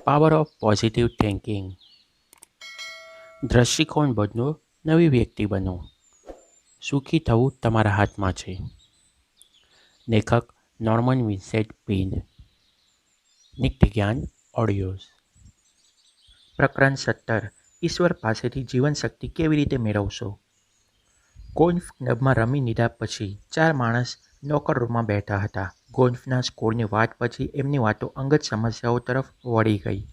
Power of positive thinking. દ્રષ્ટિકોણ બદલો, નવી વ્યક્તિ બનો. સુખી થવું તમારા હાથમાં છે. લેખક Norman Vincent Peale. Nitya Gyan audios. પ્રકરણ 17. ઈશ્વર પાસેથી જીવનશક્તિ કેવી રીતે મેળવશો? ગોલ્ફ ક્લબમાં રમી લીધા પછી 4 માણસ લોકર રૂમમાં બેઠા હતા. ગોલ્ફના સ્કોરની વાત પછી એમની વાતો અંગત સમસ્યાઓ તરફ વળી ગઈ.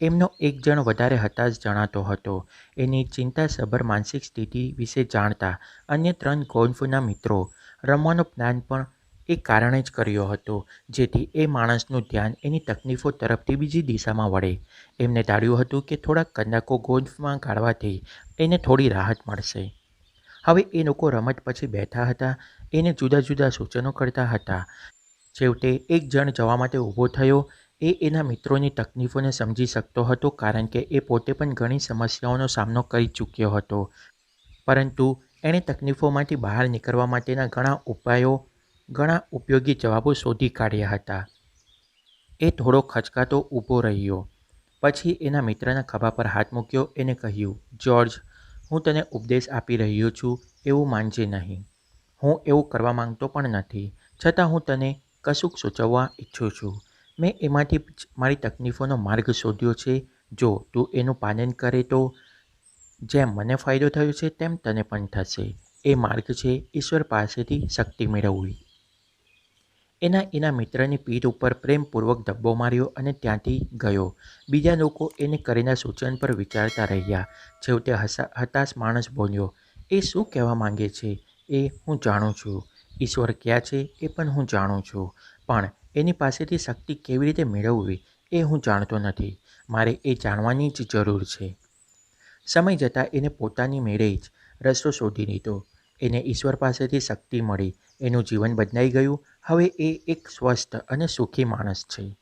એમનો એક જણ વધારે હતાશ જણાતો હતો. એની ચિંતાસભર માનસિક સ્થિતિ વિશે જાણતા અન્ય 3 ગોલ્ફના મિત્રો રમવાનો પ્લાન પણ એ કારણે જ કર્યો હતો, જેથી એ માણસનું ધ્યાન એની તકલીફો તરફથી બીજી દિશામાં વળે. એમને ધાર્યું હતું કે થોડાક કલાકો ગોલ્ફમાં ગાળવાથી એને થોડી રાહત મળશે. હવે એ લોકો રમત પછી બેઠા હતા, એને જુદા જુદા સૂચનો કરતા હતા. છેવટે એક જણ જવા માટે ઊભો થયો. એ એના મિત્રોની તકલીફોને સમજી શકતો હતો, કારણ કે એ પોતે પણ ઘણી સમસ્યાઓનો સામનો કરી ચૂક્યો હતો. પરંતુ એણે તકલીફોમાંથી બહાર નીકળવા માટેના ઘણા ઉપાયો, ઘણા ઉપયોગી જવાબો શોધી કાઢ્યા હતા. એ થોડો ખચકાતો ઊભો રહ્યો. પછી એના મિત્રના ખભા પર હાથ મૂક્યો. એને કહ્યું, "જ્યોર્જ, હું તને ઉપદેશ આપી રહ્યો છું એવું માનજે નહીં. હું એવું કરવા માંગતો પણ નથી, છતાં હું તને કશુંક સૂચવવા ઈચ્છું છું. મેં એમાંથી જ મારી તકલીફોનો માર્ગ શોધ્યો છે. જો તું એનું પાલન કરે તો જેમ મને ફાયદો થયો છે તેમ તને પણ થશે. એ માર્ગ છે ઈશ્વર પાસેથી શક્તિ મેળવવી." એના મિત્રની પીઠ ઉપર પ્રેમપૂર્વક ધબ્બો માર્યો અને ત્યાંથી ગયો. બીજા લોકો એને કરેલા સૂચન પર વિચારતા રહ્યા. છેવટે હતાશ માણસ બોલ્યો, "એ શું કહેવા માંગે છે એ હું જાણું છું. ઈશ્વર ક્યાં છે એ પણ હું જાણું છું. પણ એની પાસેથી શક્તિ કેવી રીતે મેળવવી એ હું જાણતો નથી. મારે એ જાણવાની જ જરૂર છે." સમય જતાં એને પોતાની મેળે જ રસ્તો શોધી લીધો. એને ઈશ્વર પાસેથી શક્તિ મળી. એનું જીવન બદલાઈ ગયું. હવે એ એક સ્વસ્થ અને સુખી માણસ છે.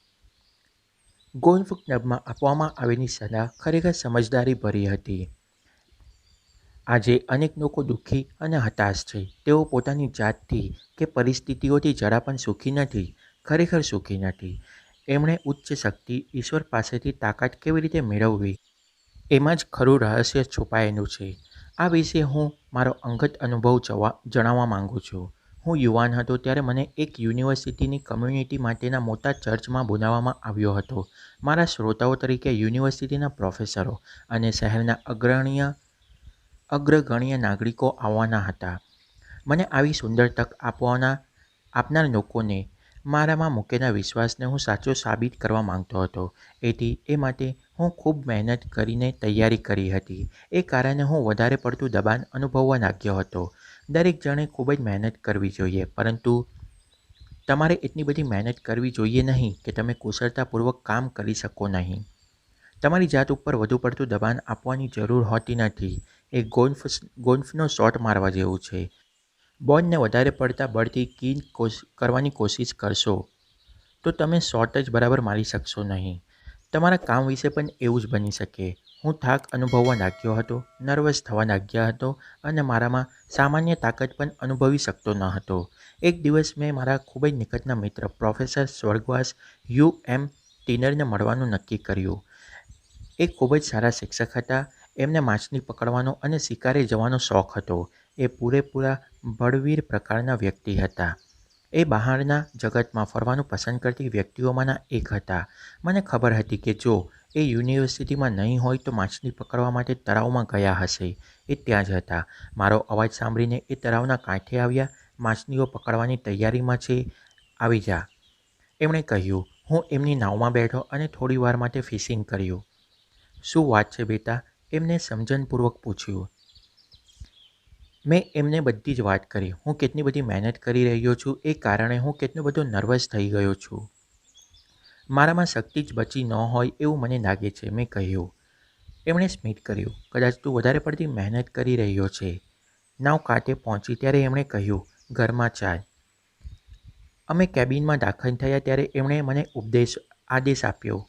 ગોલ્ફ ક્લબમાં આપવામાં આવેલી સલાહ ખરેખર સમજદારીભરી હતી. આજે અનેક લોકો દુઃખી અને હતાશ છે. તેઓ પોતાની જાતથી કે પરિસ્થિતિઓથી જરા પણ સુખી નથી, ખરેખર સુખી નથી. એમણે ઉચ્ચ શક્તિ, ઈશ્વર પાસેથી તાકાત કેવી રીતે મેળવવી, એમાં જ ખરું રહસ્ય છુપાયેલું છે. આ વિશે હું મારો અંગત અનુભવ જણાવવા માંગુ છું. હું યુવાન હતો ત્યારે મને એક યુનિવર્સિટીની કમ્યુનિટી માટેના મોટા ચર્ચમાં બોલાવવામાં આવ્યો હતો. મારા શ્રોતાઓ તરીકે યુનિવર્સિટીના પ્રોફેસરો અને શહેરના અગ્રગણ્ય નાગરિકો આવવાના હતા. મને આવી સુંદર તક આપનાર લોકોને મારામાં મૂકેલા વિશ્વાસને હું સાચો સાબિત કરવા માંગતો હતો. એ માટે હું ખૂબ મહેનત કરીને તૈયારી કરી હતી. એ કારણે હું વધારે પડતું દબાણ અનુભવવા લાગ્યો હતો. દરેક જણે ખૂબ જ મહેનત કરવી જોઈએ, પરંતુ તમારે એટલી બધી મહેનત કરવી જોઈએ નહીં કે તમે કુશળતાપૂર્વક કામ કરી શકો નહીં. તમારી જાત ઉપર વધુ પડતું દબાણ આપવાની જરૂર હોતી નથી. એ ગોલ્ફનો શોટ મારવા જેવું છે. બોલને વધારે પડતા બળથી કિલ કરવાની કોશિશ કરશો તો તમે શોટ જ બરાબર મારી શકશો નહીં. તમારા કામ વિશે પણ એવું જ બની શકે. હું થાક અનુભવવા લાગ્યો હતો, નર્વસ થવા લાગ્યો હતો અને મારામાં સામાન્ય તાકાત પણ અનુભવી શકતો ન હતો. એક દિવસ મેં મારા ખૂબ જ નિકટના મિત્ર પ્રોફેસર સ્વર્ગવાસ યુ.એમ. ટિનરને મળવાનું નક્કી કર્યું. એ ખૂબ જ સારા શિક્ષક હતા. એમને માછલી પકડવાનો અને શિકારે જવાનો શોખ હતો. એ પૂરેપૂરા બળવીર પ્રકારના વ્યક્તિ હતા. એ બહારના જગતમાં ફરવાનું પસંદ કરતી વ્યક્તિઓમાંના એક હતા. મને ખબર હતી કે જો એ યુનિવર્સિટીમાં નહીં હોય તો માછલી પકડવા માટે તળાવમાં ગયા હશે. એ ત્યાં જ હતા. મારો અવાજ સાંભળીને એ તળાવના કાંઠે આવ્યા. "માછલીઓ પકડવાની તૈયારીમાં છે, આવી જા," એમણે કહ્યું. હું એમની નાવમાં બેઠો અને થોડી વાર માટે ફિશિંગ કર્યું. "શું વાત છે બેટા?" એમને સમજણપૂર્વક પૂછ્યું. મેં એમને બધી જ વાત કરી. હું કેટલી બધી મહેનત કરી રહ્યો છું, એ કારણે હું કેટલો બધો નર્વસ થઈ ગયો છું. મારામાં શક્તિ જ બચી ન હોય એવું મને લાગે છે, મેં કહ્યું. એમણે સ્મિત કર્યું. "કદાચ તું વધારે પડતી મહેનત કરી રહ્યો છે." નાવ કાંઠે પહોંચી ત્યારે એમણે કહ્યું, "ઘરમાં ચાલ." અમે કેબિનમાં દાખલ થયા ત્યારે એમણે મને આદેશ આપ્યો,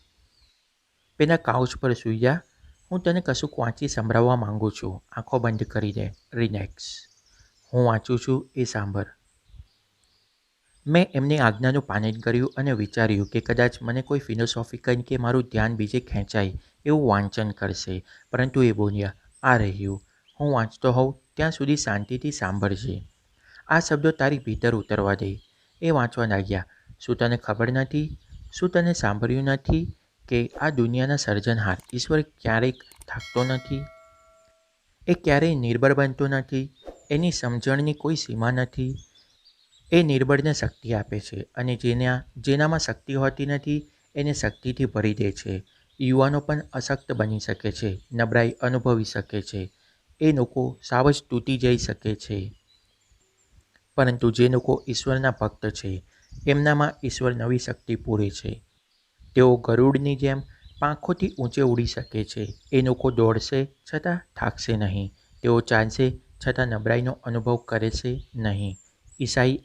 "પેલા કાઉચ પર સૂઈ જા. હું તને કશુંક વાંચી સંભળાવવા માંગુ છું. આંખો બંધ કરી દે. રિલેક્સ. હું વાંચું છું એ સાંભળ." મેં એમની આજ્ઞાનું પાલન કર્યું અને વિચાર્યું કે કદાચ મને કોઈ ફિલોસોફિકલ કે મારું ધ્યાન બીજે ખેંચાય એવું વાંચન કરશે, પરંતુ એ બોલ્યા, "આ રહ્યું, હું વાંચતો હોઉં ત્યાં સુધી શાંતિથી સાંભળજે. આ શબ્દો તારી ભીતર ઉતરવા દે." એ વાંચવા લાગ્યા. "શું તને ખબર નથી? શું તને સાંભળ્યું નથી કે આ દુનિયાના સર્જનહાર ઈશ્વર ક્યારેક થાકતો નથી? એ ક્યારેય નિર્બળ બનતો નથી. એની સમજણની કોઈ સીમા નથી. એ નિર્બળને શક્તિ આપે છે અને જેનામાં શક્તિ હોતી નથી એને શક્તિથી ભરી દે છે. યુવાનો પણ અશક્ત બની શકે છે, નબળાઈ અનુભવી શકે છે, એ લોકો સાવ જ તૂટી જઈ શકે છે. પરંતુ જે લોકો ઈશ્વરના ભક્ત છે, એમનામાં ઈશ્વર નવી શક્તિ પૂરે છે. તેઓ ગરુડની જેમ પાંખોથી ઊંચે ઉડી શકે છે. એ લોકો દોડશે છતાં થાકશે નહીં. તેઓ ચાલશે છતાં નબળાઈનો અનુભવ કરેશે નહીં. ઈસાઈ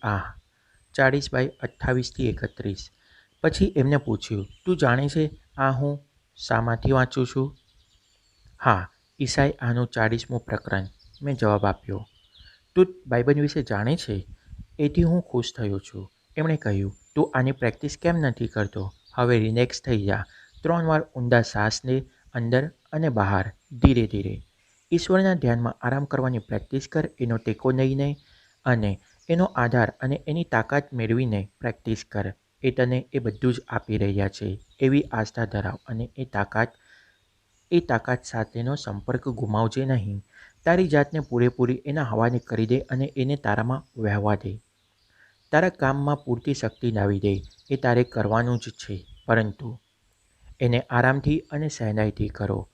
40:28-31. પછી એમને પૂછ્યું, "તું જાણે છે આ હું શામાંથી વાંચું છું?" "હા, ઈસાઈ 40મું પ્રકરણ." મેં જવાબ આપ્યો. "તું બાઇબલ વિશે જાણે છે?" એથી હું ખુશ થયો છું. એમણે કહ્યું, "તું આની પ્રેક્ટિસ કેમ નથી કરતો? હવે રિલેક્સ થઈ જા. 3 વાર ઊંડા શ્વાસ લે, અંદર અને બહાર, ધીરે ધીરે. ઈશ્વરના ધ્યાનમાં આરામ કરવાની પ્રેક્ટિસ કર. એનો ટેકો લઈને અને એનો આધાર અને એની તાકાત મેળવીને પ્રેક્ટિસ કર. એ તને એ બધું જ આપી રહ્યા છે. એવી આસ્થા ધરાવ અને એ તાકાત સાથેનો સંપર્ક ગુમાવજે નહીં. તારી જાતને પૂરેપૂરી એના હવાલે કરી દે અને એને તારામાં વહેવા દે. તારા કામમાં પૂરતી શક્તિ લાવી દે. એ તારે કરવાનું જ છે, પરંતુ એને આરામથી અને સહેલાઈથી કરો.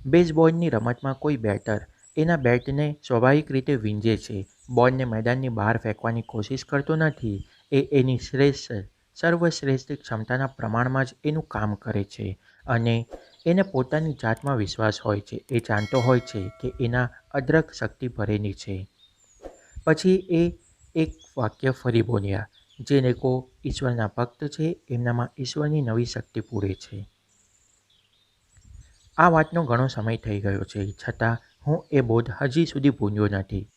બેઝબોલની રમતમાં કોઈ બેટર એના બેટને સ્વાભાવિક રીતે વીંજે છે. બોલને મેદાનની બહાર ફેંકવાની કોશિશ કરતો નથી. એ એની સર્વશ્રેષ્ઠ ક્ષમતાના પ્રમાણમાં જ એનું કામ કરે છે અને એને પોતાની જાતમાં વિશ્વાસ હોય છે. એ જાણતો હોય છે કે એના અદરક શક્તિ ભરેલી છે. પછી એ એક વાક્ય ફરી બોલ્યા, "જે લોકો ઈશ્વરના ભક્ત છે, એમનામાં ઈશ્વરની નવી શક્તિ પૂરે છે." આ વાતનો ઘણો સમય થઈ ગયો છે, છતાં હું એ બોધ હજી સુધી ભૂલ્યો નથી.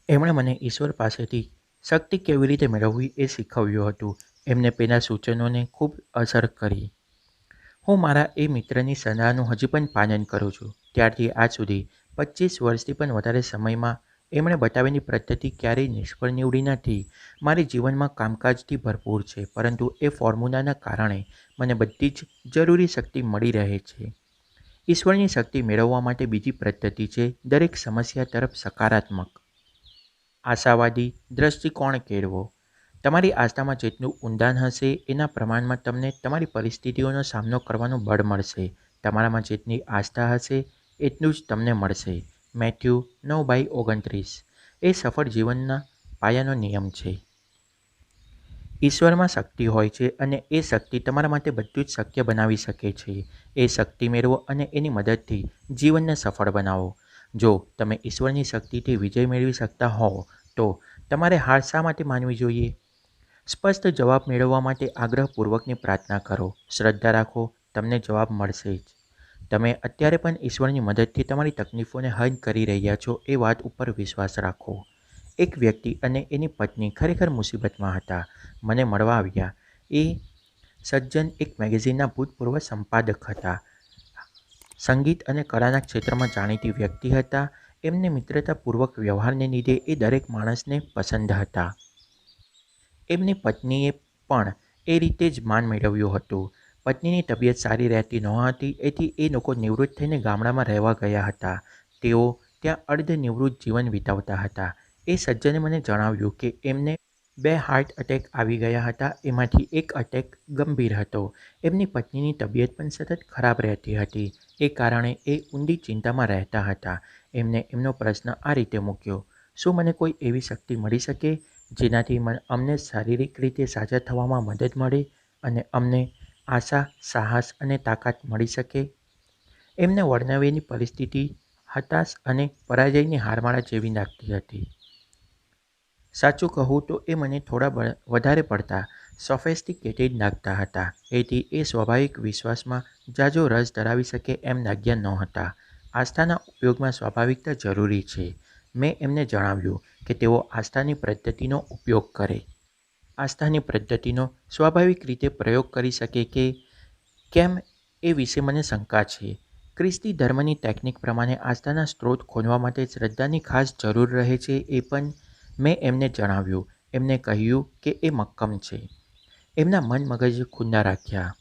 એમણે મને ઈશ્વર પાસેથી શક્તિ કેવી રીતે મેળવવી એ શીખવ્યું હતું. એમને પેલા સૂચનોને ખૂબ અસર કરી. હું મારા એ મિત્રની સલાહનું હજી પણ પાલન કરું છું. ત્યારથી આજ સુધી 25 વર્ષથી પણ વધારે સમયમાં એમણે બતાવેલી પદ્ધતિ ક્યારેય નિષ્ફળ નીવડી નથી. મારી જીવનમાં કામકાજથી ભરપૂર છે, પરંતુ એ ફોર્મ્યુલાના કારણે મને બધી જ જરૂરી શક્તિ મળી રહે છે. ઈશ્વરની શક્તિ મેળવવા માટે બીજી પદ્ધતિ છે દરેક સમસ્યા તરફ સકારાત્મક, આશાવાદી દ્રષ્ટિકોણ કેળવો. તમારી આસ્થામાં જેટલું ઊંડાણ હશે એના પ્રમાણમાં તમને તમારી પરિસ્થિતિઓનો સામનો કરવાનું બળ મળશે. તમારામાં જેટલી આસ્થા હશે એટલું જ તમને મળશે. મેથ્યુ 9:29. એ સફળ જીવનના પાયાનો નિયમ છે. ઈશ્વરમાં શક્તિ હોય છે અને એ શક્તિ તમારા માટે બધું જ શક્ય બનાવી શકે છે. એ શક્તિ મેળવો અને એની મદદથી જીવનને સફળ બનાવો. જો તમે ઈશ્વરની શક્તિથી વિજય મેળવી શકતા હોવ તો તમારે હાર શા માટે માનવી જોઈએ? સ્પષ્ટ જવાબ મેળવવા માટે આગ્રહપૂર્વકની પ્રાર્થના કરો. શ્રદ્ધા રાખો, તમને જવાબ મળશે જ. તમે અત્યારે પણ ઈશ્વરની મદદથી તમારી તકલીફોને હલ કરી રહ્યા છો એ વાત ઉપર વિશ્વાસ રાખો. એક વ્યક્તિ અને એની પત્ની ખરેખર મુસીબતમાં હતા. મને મળવા આવ્યા. એ સજ્જન એક મેગેઝિનના ભૂતપૂર્વ સંપાદક હતા. સંગીત અને કળાના ક્ષેત્રમાં જાણીતી વ્યક્તિ હતા. એમને મિત્રતાપૂર્વક વ્યવહારને લીધે એ દરેક માણસને પસંદ હતા. એમની પત્નીએ પણ એ રીતે જ માન મેળવ્યું હતું. પત્નીની તબિયત સારી રહેતી નહોતી, એથી એ લોકો નિવૃત્ત થઈને ગામડામાં રહેવા ગયા હતા. તેઓ ત્યાં અર્ધનિવૃત્ત જીવન વિતાવતા હતા. એ સજ્જને મને જણાવ્યું કે એમને 2 હાર્ટ એટેક આવી ગયા હતા. એમાંથી એક અટેક ગંભીર હતો. એમની પત્નીની તબિયત પણ સતત ખરાબ રહેતી હતી. એ કારણે એ ઊંડી ચિંતામાં રહેતા હતા. એમને એમનો પ્રશ્ન આ રીતે મૂક્યો, "શું મને કોઈ એવી શક્તિ મળી શકે જેનાથી અમને શારીરિક રીતે સાજા થવામાં મદદ મળે અને અમને આશા, સાહસ અને તાકાત મળી શકે?" એમને વર્ણવેલી પરિસ્થિતિ હતાશ અને પરાજયની હારમાળા જેવી લાગતી હતી. સાચું કહું તો એ મને થોડા વધારે પડતા સોફેસ્ટિકેટેડ લાગતા હતા. એથી એ સ્વાભાવિક વિશ્વાસમાં ઝાઝો રસ ધરાવી શકે એમ લાગ્યા નહોતા. આસ્થાના ઉપયોગમાં સ્વાભાવિકતા જરૂરી છે. મેં એમને જણાવ્યું કે તેઓ આસ્થાની પદ્ધતિનો ઉપયોગ કરે. આસ્થાની પદ્ધતિનો સ્વાભાવિક રીતે પ્રયોગ કરી શકે કે કેમ એ વિશે મને શંકા છે. ખ્રિસ્તી ધર્મની ટેકનિક પ્રમાણે આસ્થાના સ્ત્રોત ખોલવા માટે શ્રદ્ધાની ખાસ જરૂર રહે છે એ પણ મેં એમને જણાવ્યું. એમને કહ્યું કે એ મક્કમ છે. એમના મન મગજ ખુલ્લા રાખ્યા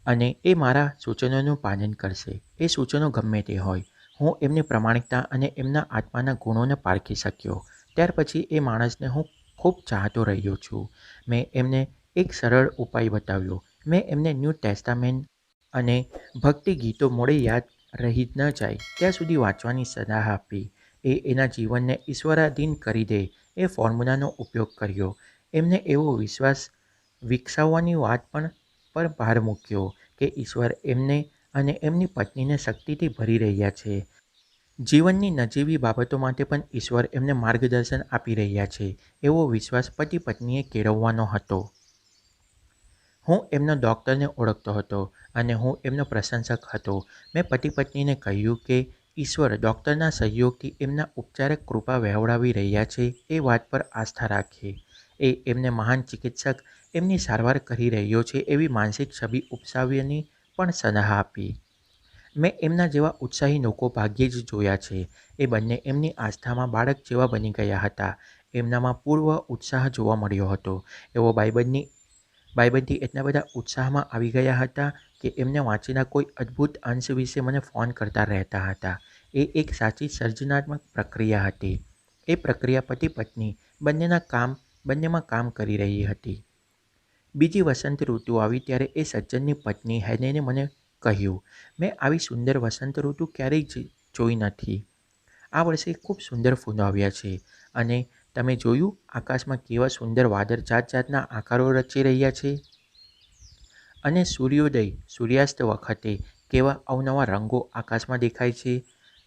અને એ મારા સૂચનોનું પાલન કરશે. એ સૂચનો ગમે તે હોય. હું એમની પ્રામાણિકતા અને એમના આત્માના ગુણોને પારખી શક્યો. ત્યાર પછી એ માણસને હું ખૂબ ચાહતો રહ્યો છું. મેં એમને એક સરળ ઉપાય બતાવ્યો. મેં એમને ન્યૂ ટેસ્ટામેન્ટ અને ભક્તિ ગીતો મોડે યાદ રહી ન જાય ત્યાં સુધી વાંચવાની સલાહ આપી. એ એના જીવનને ઈશ્વરાધીન કરી દે એ ફોર્મ્યુલાનો ઉપયોગ કર્યો. એમને એવો વિશ્વાસ વિકસાવવાની વાત પર ભાર મૂક્યો કે ઈશ્વર એમને અને એમની પત્નીને શક્તિથી ભરી રહ્યા છે. જીવનની નજીવી બાબતો માટે પણ ઈશ્વર એમને માર્ગદર્શન આપી રહ્યા છે. એવો વિશ્વાસ પતિ પત્નીએ કેળવવાનો હતો. હું એમનો ડૉક્ટરને ઓળખતો હતો અને હું એમનો પ્રશંસક હતો. મેં પતિ પત્નીને કહ્યું કે ઈશ્વર ડૉક્ટરના સહયોગથી એમના ઉપચારક કૃપા વહેવડાવી રહ્યા છે એ વાત પર આસ્થા રાખે. એ એમને મહાન ચિકિત્સક એમની સારવાર કરી રહ્યો છે એવી માનસિક છબી ઉપસાવવાની પણ સલાહ આપી. મેં એમના જેવા ઉત્સાહી લોકો ભાગ્યે જ જોયા છે. એ બંને એમની આસ્થામાં બાળક જેવા બની ગયા હતા. એમનામાં પૂર્વ ઉત્સાહ જોવા મળ્યો હતો. એઓ બાઇબલથી એટલા બધા ઉત્સાહમાં આવી ગયા હતા કે એમને વાંચેલા કોઈ અદ્ભુત અંશ વિશે મને ફોન કરતા રહેતા હતા. એ એક સાચી સર્જનાત્મક પ્રક્રિયા હતી. એ પ્રક્રિયા પતિ પત્ની બંનેમાં કામ કરી રહી હતી. બીજી વસંત ઋતુ આવી ત્યારે એ સજ્જનની પત્ની હેલેને મને કહ્યું, મેં આવી સુંદર વસંત ઋતુ ક્યારેય જોઈ નથી. આ વર્ષે ખૂબ સુંદર ફૂલો આવ્યા છે અને તમે જોયું આકાશમાં કેવા સુંદર વાદળ જાતના આકારો રચી રહ્યા છે અને સૂર્યાસ્ત વખતે કેવા અવનવા રંગો આકાશમાં દેખાય છે.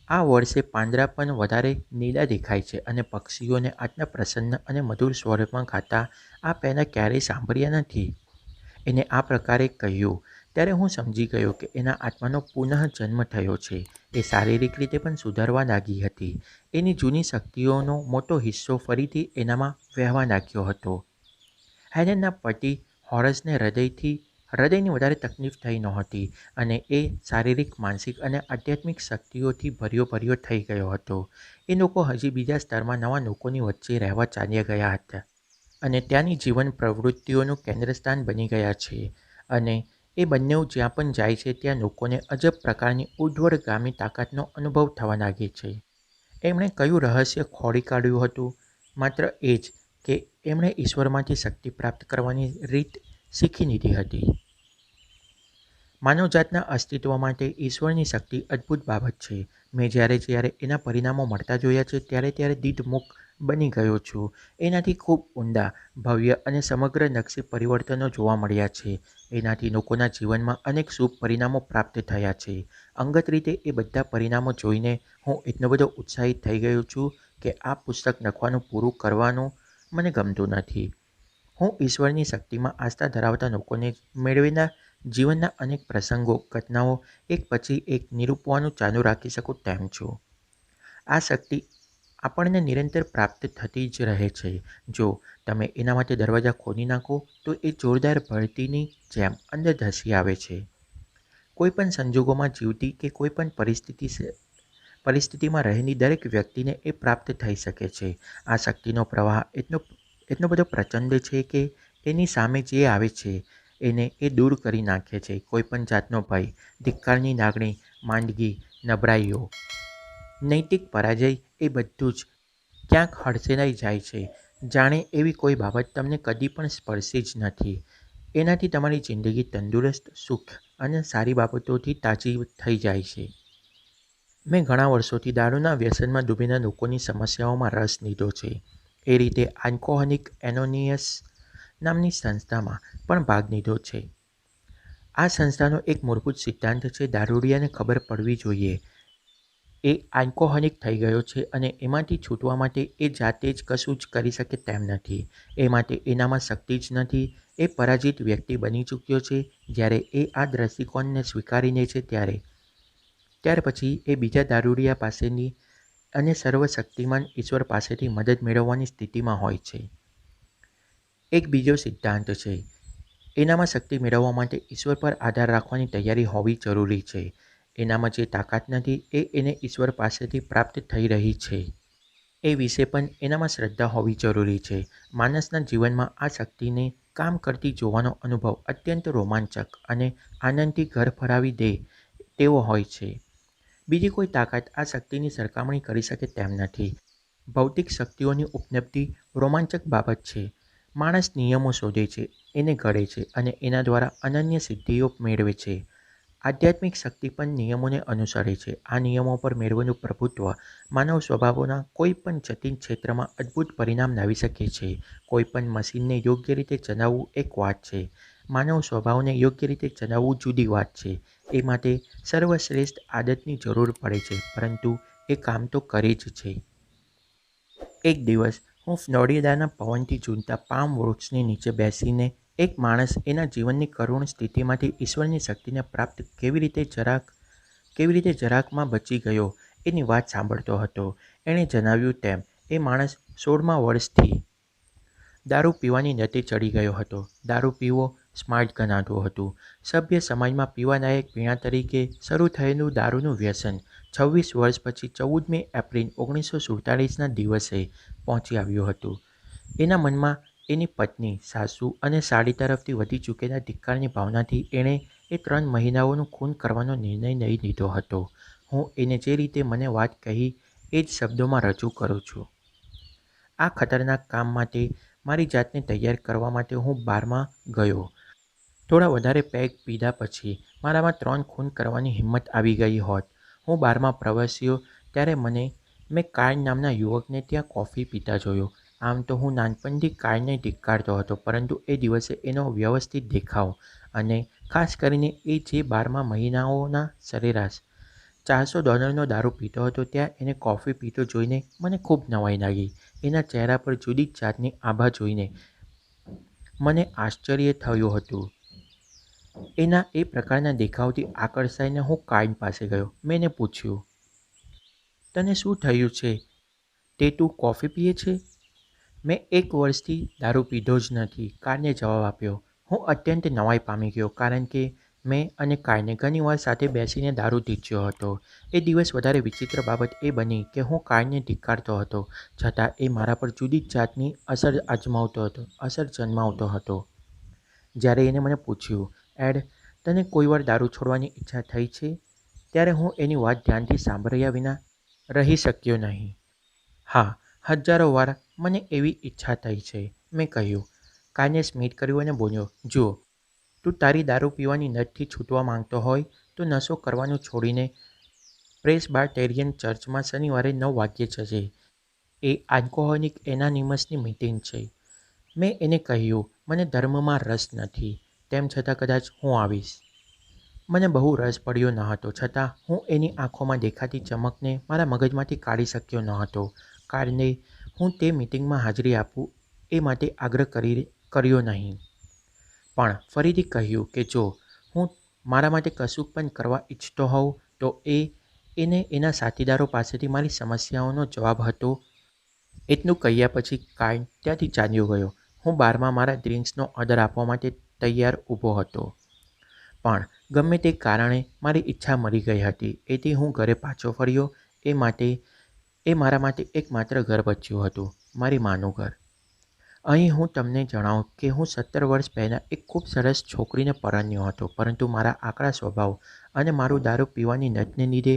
આ વર્ષે પાંદડા પણ વધારે નીલા દેખાય છે અને પક્ષીઓને આટલા પ્રસન્ન અને મધુર સ્વરમાં ગાતા આ પહેલાં ક્યારેય સાંભળ્યા નથી. એને આ પ્રકારે કહ્યું ત્યારે હું સમજી ગયો કે એના આત્માનો પુનઃજન્મ થયો છે. એ શારીરિક રીતે પણ સુધારવા લાગી હતી. એની જૂની શક્તિઓનો મોટો હિસ્સો ફરીથી એનામાં વહેવા લાગ્યો હતો. હેલેનના પતિ હોરસને હૃદયની વધારે તકલીફ થઈ નહોતી અને એ શારીરિક, માનસિક અને આધ્યાત્મિક શક્તિઓથી ભર્યો થઈ ગયો હતો. એ લોકો હજી બીજા સ્તરમાં નવા લોકોની વચ્ચે રહેવા ચાલ્યા ગયા હતા અને ત્યાંની જીવન પ્રવૃત્તિઓનું કેન્દ્રસ્થાન બની ગયા છે અને એ બંને જ્યાં પણ જાય છે ત્યાં લોકોને અજબ પ્રકારની ઉર્ધ્વગામી તાકાતનો અનુભવ થવા લાગે છે. એમણે કયું રહસ્ય ખોળી કાઢ્યું હતું? માત્ર એ જ કે એમણે ઈશ્વરમાંથી શક્તિ પ્રાપ્ત કરવાની રીત શીખી લીધી હતી. માનવજાતના અસ્તિત્વ માટે ઈશ્વરની શક્તિ અદ્ભુત બાબત છે. મેં જ્યારે એના પરિણામો મળતા જોયા છે ત્યારે દીધમુખ બની ગયો છું. એનાથી ખૂબ ઊંડા, ભવ્ય અને સમગ્રલક્ષી પરિવર્તનો જોવા મળ્યા છે. એનાથી લોકોના જીવનમાં અનેક શુભ પરિણામો પ્રાપ્ત થયા છે. અંગત રીતે એ બધા પરિણામો જોઈને હું એટલો બધો ઉત્સાહિત થઈ ગયો છું કે આ પુસ્તક લખવાનું પૂરું કરવાનું મને ગમતું નથી. હું ઈશ્વરની શક્તિમાં આસ્થા ધરાવતા લોકોને મેળવેલા જીવનના અનેક પ્રસંગો, ઘટનાઓ એક પછી એક નિરૂપવાનું ચાલુ રાખી શકું તેમ છું. આ શક્તિ આપણને નિરંતર પ્રાપ્ત થતી જ રહે છે. જો તમે એના માટે દરવાજા ખોલી નાખો તો એ જોરદાર ભરતીની જેમ અંદર ધસી આવે છે. કોઈપણ સંજોગોમાં જીવતી કે કોઈપણ પરિસ્થિતિમાં રહેલી દરેક વ્યક્તિને એ પ્રાપ્ત થઈ શકે છે. આ શક્તિનો પ્રવાહ એટલો બધો પ્રચંડ છે કે એની સામે જે આવે છે એને એ દૂર કરી નાખે છે. કોઈપણ જાતનો ભય, ધિક્કારની લાગણી, માંદગી, નબળાઈઓ, નૈતિક પરાજય એ બધું જ ક્યાંક હડસેલાઈ જાય છે. જાણે એવી કોઈ બાબત તમને કદી પણ સ્પર્શી જ નથી. એનાથી તમારી જિંદગી તંદુરસ્ત, સુખ અને સારી બાબતોથી તાજી થઈ જાય છે. મેં ઘણા વર્ષોથી દારૂના વ્યસનમાં ડૂબેલા લોકોની સમસ્યાઓમાં રસ લીધો છે. એ રીતે આલ્કોહોલિક એનોનિમસ નામની સંસ્થામાં પણ ભાગ લીધો છે. આ સંસ્થાનો એક મૂળભૂત સિદ્ધાંત છે, દારૂડિયાને ખબર પડવી જોઈએ એ આલ્કોહોલિક થઈ ગયો છે અને એમાંથી છૂટવા માટે એ જાતે જ કશું જ કરી શકે તેમ નથી. એ માટે એનામાં શક્તિ જ નથી. એ પરાજિત વ્યક્તિ બની ચૂક્યો છે. જ્યારે એ આ દૃષ્ટિકોણને સ્વીકારી લે છે ત્યાર પછી એ બીજા દારૂડિયા પાસેની અને સર્વશક્તિમાન ઈશ્વર પાસેથી મદદ મેળવવાની સ્થિતિમાં હોય છે. એક બીજો સિદ્ધાંત છે. એનામાં શક્તિ મેળવવા માટે ઈશ્વર પર આધાર રાખવાની તૈયારી હોવી જરૂરી છે. એનામાં જે તાકાત નથી એ એને ઈશ્વર પાસેથી પ્રાપ્ત થઈ રહી છે. એ વિશે પણ એનામાં શ્રદ્ધા હોવી જરૂરી છે. માણસના જીવનમાં આ શક્તિને કામ કરતી જોવાનો અનુભવ અત્યંત રોમાંચક અને આનંદથી ઘર ફરાવી દે તેવો હોય છે. બીજી કોઈ તાકાત આ શક્તિની સરખામણી કરી શકે તેમ નથી. ભૌતિક શક્તિઓની ઉપલબ્ધિ રોમાંચક બાબત છે. માણસ નિયમો શોધે છે, એને ઘડે છે અને એના દ્વારા અનન્ય સિદ્ધિઓ મેળવે છે. આધ્યાત્મિક શક્તિ પણ નિયમોને અનુસરે છે. આ નિયમો પર મેળવેલું પ્રભુત્વ માનવ સ્વભાવોના કોઈ પણ જટિલ ક્ષેત્રમાં અદ્ભુત પરિણામ લાવી શકે છે. કોઈ પણ મશીનને યોગ્ય રીતે ચલાવવું એક વાત છે. માનવ સ્વભાવને યોગ્ય રીતે ચલાવવું જુદી વાત છે. એ માટે સર્વશ્રેષ્ઠ આદતની જરૂર પડે છે, પરંતુ એ કામ તો કરે જ છે. એક દિવસ હું ફ્લોરિડાના પવનથી ઝૂલતા પામ વૃક્ષની નીચે બેસીને એક માણસ એના જીવનની કરુણ સ્થિતિમાંથી ઈશ્વરની શક્તિને પ્રાપ્ત કેવી રીતે જરાકમાં બચી ગયો એની વાત સાંભળતો હતો. એણે જણાવ્યું તેમ એ માણસ 16મા વર્ષથી દારૂ પીવાની લતે ચડી ગયો હતો. દારૂ પીવો સ્માર્ટ ગણાતું હતું. સભ્ય સમાજમાં પીવાલાયક પીણા તરીકે શરૂ થયેલું દારૂનું વ્યસન 26 વર્ષ પછી 14મી એપ્રિલ 1947ના દિવસે પહોંચી આવ્યું હતું. એના મનમાં એની પત્ની, સાસુ અને સાડી તરફથી વધી ચૂકેલા ધિક્કારની ભાવનાથી એણે એ 3 મહિલાઓનું ખૂન કરવાનો નિર્ણય લઈ લીધો હતો. હું એને જે રીતે મને વાત કહી એ જ શબ્દોમાં રજૂ કરું છું. આ ખતરનાક કામ માટે મારી જાતને તૈયાર કરવા માટે હું બારમાં ગયો. થોડા વધારે પેગ પીધા પછી મારામાં 3 ખૂન કરવાની હિંમત આવી ગઈ હોત. હું બારમાં પ્રવેશ્યો ત્યારે મેં કાર્લ નામના યુવકને ત્યાં કોફી પીતા જોયો. આમ તો હું નાનપણથી કાર્લને ધિક્કારતો હતો, પરંતુ એ દિવસે એનો વ્યવસ્થિત દેખાવ અને ખાસ કરીને એ જે બારમાં મહિનાઓના સરેરાશ $400નો દારૂ પીતો હતો ત્યાં એને કોફી પીતો જોઈને મને ખૂબ નવાઈ લાગી. એના ચહેરા પર જુદી જાતની આભા જોઈને મને આશ્ચર્ય થયું હતું. એના એ પ્રકારના દેખાવથી આકર્ષાઈને હું કાર્લ પાસે ગયો. મેં એને પૂછ્યું, તને શું થયું છે? તે તું કોફી પીએ છે? મેં 1 વર્ષથી દારૂ પીધો જ નથી, કાર્લે જવાબ આપ્યો. હું અત્યંત નવાઈ પામી ગયો, કારણ કે મેં અને કાર્લે ઘણીવાર સાથે બેસીને દારૂ ઢીંચ્યો હતો. એ દિવસ વધારે વિચિત્ર બાબત એ બની કે હું કાર્લને ધિક્કારતો હતો, છતાં એ મારા પર જુદી જાતની અસર જન્માવતો હતો. જ્યારે એણે મને પૂછ્યું, એડ, તને કોઈવાર દારૂ છોડવાની ઈચ્છા થઈ છે? ત્યારે હું એની વાત ધ્યાનથી સાંભળ્યા વિના રહી શક્યો નહીં. હા, હજારો વાર મને એવી ઈચ્છા થઈ છે, મેં કહ્યું. કાર્લે સ્મિત કર્યું અને બોલ્યો, જુઓ, તું તારી દારૂ પીવાની લતથી છૂટવા માંગતો હોય તો નશો કરવાનું છોડીને પ્રેસ્બાટેરિયન ચર્ચમાં શનિવારે 9 વાગ્યે જજે. એ આલ્કોહોલિક એનોનિમસની મીટિંગ છે. મેં એને કહ્યું, મને ધર્મમાં રસ નથી, તેમ છતાં કદાચ હું આવીશ. મને બહુ રસ પડ્યો ન હતો, છતાં હું એની આંખોમાં દેખાતી ચમકને મારા મગજમાંથી કાઢી શક્યો ન હતો. કાર્લે હું તે મીટિંગમાં હાજરી આપું એ માટે આગ્રહ કર્યો નહીં, પણ ફરીથી કહ્યું કે જો હું મારા માટે કશુંક પણ કરવા ઈચ્છતો હોઉં તો એને એના સાથીદારો પાસેથી મારી સમસ્યાઓનો જવાબ હતો. એટલું કહ્યા પછી કાર્લ ત્યાંથી ચાલ્યો ગયો. હું બારમાં મારા ડ્રિંક્સનો ઓર્ડર આપવા માટે તૈયાર ઊભો હતો, પણ ગમે તે કારણે મારી ઈચ્છા મરી ગઈ હતી. એથી હું ઘરે પાછો ફર્યો. એ મારા માટે એકમાત્ર ઘર બચ્યું હતું, મારી માનું ઘર. અહીં હું તમને જણાવું કે હું 17 વર્ષ પહેલાં એક ખૂબ સરસ છોકરીને પરણ્યો હતો, પરંતુ મારા આકરા સ્વભાવ અને મારું દારૂ પીવાની લતને લીધે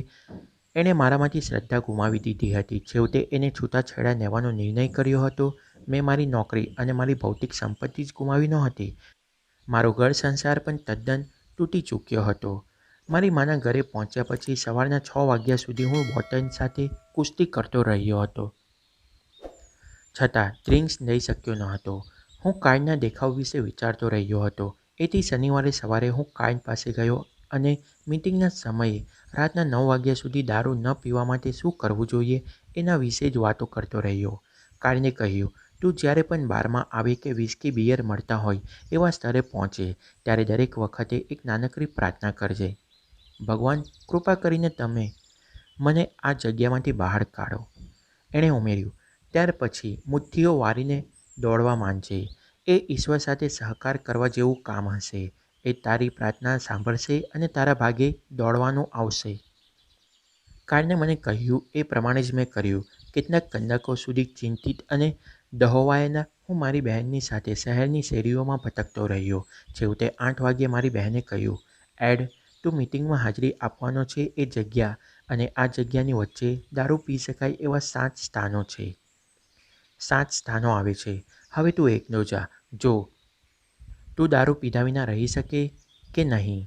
એણે મારામાંથી શ્રદ્ધા ગુમાવી દીધી હતી. છેવટે એને છૂટાછેડા લેવાનો નિર્ણય કર્યો હતો. મેં મારી નોકરી અને મારી ભૌતિક સંપત્તિ જ ગુમાવી નહોતી, મારો ઘર સંસાર પણ તદ્દન તૂટી ચૂક્યો હતો. મારી માના ઘરે પહોંચ્યા પછી સવારના 6 વાગ્યા સુધી હું બોટલ સાથે કુસ્તી કરતો રહ્યો હતો, છતાં ડ્રિંક્સ લઈ શક્યો ન હતો. હું કાર્લના દેખાવ વિશે વિચારતો રહ્યો હતો. એથી શનિવારે સવારે હું કાર્લ પાસે ગયો અને મીટિંગના સમયે રાતના 9 વાગ્યા સુધી દારૂ ન પીવા માટે શું કરવું જોઈએ એના વિશે જ વાતો કરતો રહ્યો. કાર્લે કહ્યું, તું જ્યારે પણ બારમાં આવે કે વિસ્કી બિયર મળતા હોય એવા સ્થળે પહોંચે ત્યારે દરેક વખતે એક નાનકડી પ્રાર્થના કરજે, ભગવાન, કૃપા કરીને તમે મને આ જગ્યામાંથી બહાર કાઢો. એણે ઉમેર્યું, ત્યાર પછી મુઠ્ઠીઓ વાળીને દોડવા માંડજે. એ ઈશ્વર સાથે સહકાર કરવા જેવું કામ હશે. એ તારી પ્રાર્થના સાંભળશે અને તારા ભાગે દોડવાનું આવશે. કારણે મને કહ્યું એ પ્રમાણે જ મેં કર્યું. કેટલાક કલાકો સુધી ચિંતિત અને દહોવાયેલા હું મારી બહેનની સાથે શહેરની શેરીઓમાં ભટકતો રહ્યો. છેવટે 8 વાગ્યે મારી બહેને કહ્યું, એડ, તું મીટિંગમાં હાજરી આપવાનો છે. એ જગ્યા અને આ જગ્યાની વચ્ચે દારૂ પી શકાય એવા 7 સ્થાનો છે. 7 સ્થાનો આવે છે. હવે તું એકલો જા. જો તું દારૂ પીધા વિના રહી શકે કે નહીં